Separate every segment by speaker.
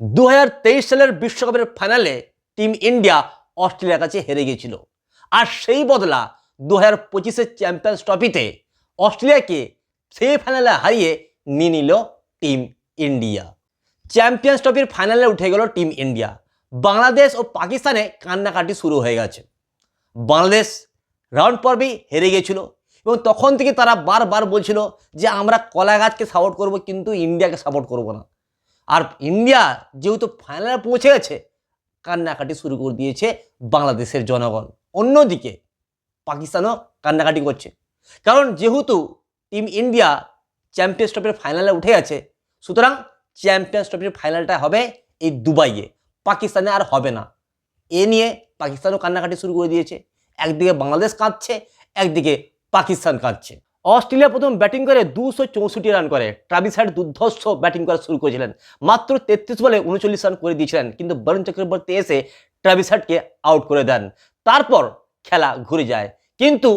Speaker 1: 2023 সালের বিশ্বকাপের ফাইনালে টিম ইন্ডিয়া অস্ট্রেলিয়ার কাছে হেরে গিয়েছিল। আর সেই বদলা 2025-এর চ্যাম্পিয়ন্স ট্রফিতে অস্ট্রেলিয়াকে সেমিফাইনালে হারিয়ে নিয়ে নিল টিম ইন্ডিয়া। চ্যাম্পিয়ন্স ট্রফির ফাইনালে উঠে গেল টিম ইন্ডিয়া। বাংলাদেশ ও পাকিস্তানে কান্নাকাটি শুরু হয়ে গেছে। বাংলাদেশ রাউন্ড পর্বেই হেরে গিয়েছিল এবং তখন থেকে তারা বারবার বলছিল যে আমরা কলা গাছকে সাপোর্ট করব, কিন্তু ইন্ডিয়াকে সাপোর্ট করব না। আর ইন্ডিয়া যেহেতু ফাইনালে পৌঁছে গেছে, কান্নাকাটি শুরু করে দিয়েছে বাংলাদেশের জনগণ। অন্যদিকে পাকিস্তানও কান্নাকাটি করছে, কারণ যেহেতু টিম ইন্ডিয়া চ্যাম্পিয়ন্স ট্রফির ফাইনালে উঠে গেছে, সুতরাং চ্যাম্পিয়ন্স ট্রফির ফাইনালটা হবে এই দুবাইয়ে, পাকিস্তানে আর হবে না। এ নিয়ে পাকিস্তানও কান্নাকাটি শুরু করে দিয়েছে। একদিকে বাংলাদেশ কাঁদছে, একদিকে পাকিস্তান কাঁদছে। অস্ট্রেলিয়া প্রথম ব্যাটিং করে 264 রান করে। ট্রাভিস হেড দুর্ধর্ষ ব্যাটিং করা শুরু করেছিলেন, মাত্র 33 বলে 39 রান করে দিয়েছিলেন, কিন্তু বরুণ চক্রবর্তী এসে ট্রাভিস হেডকে আউট করে দেন। তারপর খেলা ঘুরে যায়, কিন্তু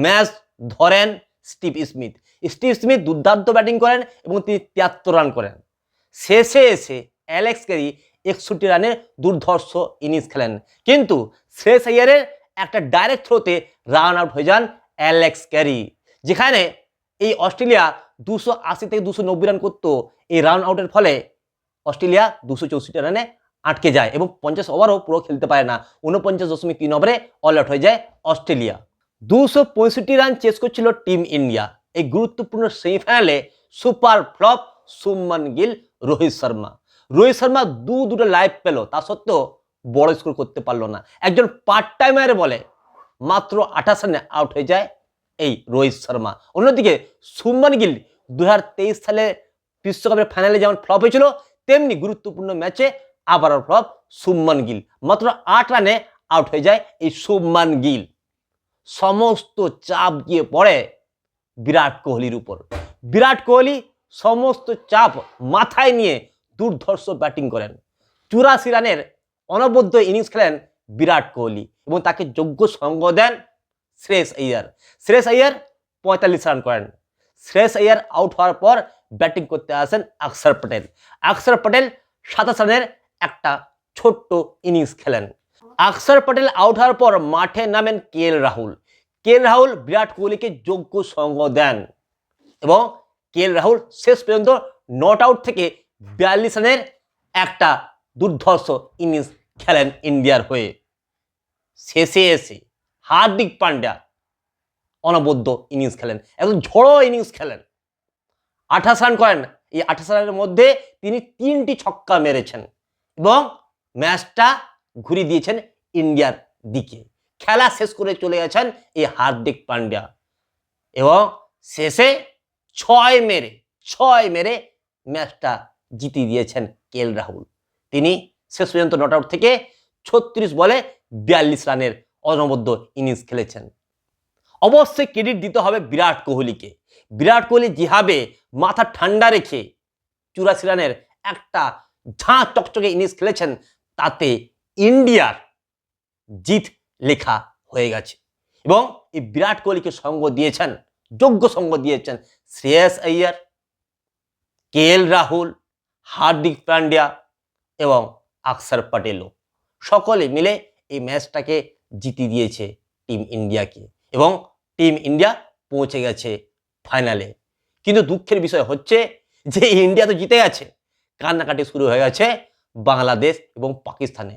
Speaker 1: ম্যাচ ধরেন স্টিভ স্মিথ। স্টিভ স্মিথ দুর্দান্ত ব্যাটিং করেন এবং তিনি 73 রান করেন। শেষে এসে অ্যালেক্স ক্যারি 61 রানের দুর্ধর্ষ ইনিংস খেলেন, কিন্তু শ্রেয়স আইয়ারের একটা ডাইরেক্ট থ্রোতে রান আউট হয়ে যান অ্যালেক্স ক্যারি। যেখানে এই অস্ট্রেলিয়া 280 থেকে 290 রান করত, এই রান আউটের ফলে অস্ট্রেলিয়া 264 রানে আটকে যায় এবং 50 ওভারও পুরো খেলতে পারে না। 49.3 ওভারে অল আউট হয়ে যায় অস্ট্রেলিয়া। 265 রান চেস করছিল টিম ইন্ডিয়া। এই গুরুত্বপূর্ণ সেমিফাইনালে সুপার ফ্লপ শুভমান গিল, রোহিত শর্মা দুটো লাইভ পেল, তা সত্ত্বেও বড় স্কোর করতে পারলো না। একজন পার্ট টাইমার বলে মাত্র 28 রানে আউট হয়ে যায় এই রোহিত শর্মা। অন্যদিকে শুভমান গিল 2023 সালে বিশ্বকাপের ফাইনালে যেমন ফ্লপ হয়েছিল, তেমনি গুরুত্বপূর্ণ ম্যাচে আবারও ফ্লপ শুভমান গিল। মাত্র 8 রানে আউট হয়ে যায় এই শুভমান গিল। সমস্ত চাপ গিয়ে পড়ে বিরাট কোহলির উপর। বিরাট কোহলি সমস্ত চাপ মাথায় নিয়ে দুর্ধর্ষ ব্যাটিং করেন। 84 রানের অনবদ্য ইনিংস খেলেন বিরাট কোহলি এবং তাকে যোগ্য সঙ্গ দেন শ্রেয়স আইয়ার। শ্রেয়স আইয়ার 45 রান করেন। শ্রেয়স আইয়ার আউট হওয়ার পর ব্যাটিং করতে আসেন অক্ষর পটেল। অক্ষর পটেল 27 রানের একটা ছোট্ট ইনিংস খেলেন। অক্ষর পটেল আউট হওয়ার পর মাঠে নামেন কেএল রাহুল। কেএল রাহুল বিরাট কোহলিকে যোগ্য সঙ্গ দেন এবং কেএল রাহুল শেষ পর্যন্ত নট আউট থেকে 42 রানের একটা দুর্ধর্ষ ইনিংস খেলেন ইন্ডিয়ার হয়ে। শেষে এসে হার্দিক পান্ডিয়া অনবদ্য ইনিংস খেলেন, একদম ঝড়ো ইনিংস খেলেন। 28 রান করেন। এই 28 রানের মধ্যে তিনি 3টি ছক্কা মেরেছেন এবং ম্যাচটা ঘুরিয়ে দিয়েছেন ইন্ডিয়ার দিকে। খেলা শেষ করে চলে গেছেন এই হার্দিক পান্ডিয়া এবং শেষে 6 মেরে ম্যাচটা জিতিয়ে দিয়েছেন কেএল রাহুল। তিনি শেষ পর্যন্ত নট আউট থেকে 36 বলে 42 রানের অনবদ্য ইনিংস খেলেছেন। অবশ্যই ক্রেডিট দিতে হবে বিরাট কোহলিকে। বিরাট কোহলি যেভাবে মাথা ঠান্ডা রেখে 84 রানের একটা ঝাঁ চকচকে ইনিংস খেলেছেন, তাতে ইন্ডিয়ার জিত লেখা হয়ে গেছে। এবং এই বিরাট কোহলিকে সঙ্গ দিয়েছেন, যোগ্য সঙ্গ দিয়েছেন শ্রেয়স আইয়ার, কেএল রাহুল, হার্দিক পান্ডিয়া এবং অক্ষর পটেলও। সকলে মিলে এই ম্যাচটাকে জিতিয়ে দিয়েছে টিম ইন্ডিয়াকে এবং টিম ইন্ডিয়া পৌঁছে গেছে ফাইনালে। কিন্তু দুঃখের বিষয় হচ্ছে যে ইন্ডিয়া তো জিতে গেছে, কান্নাকাটি শুরু হয়ে গেছে বাংলাদেশ এবং পাকিস্তানে।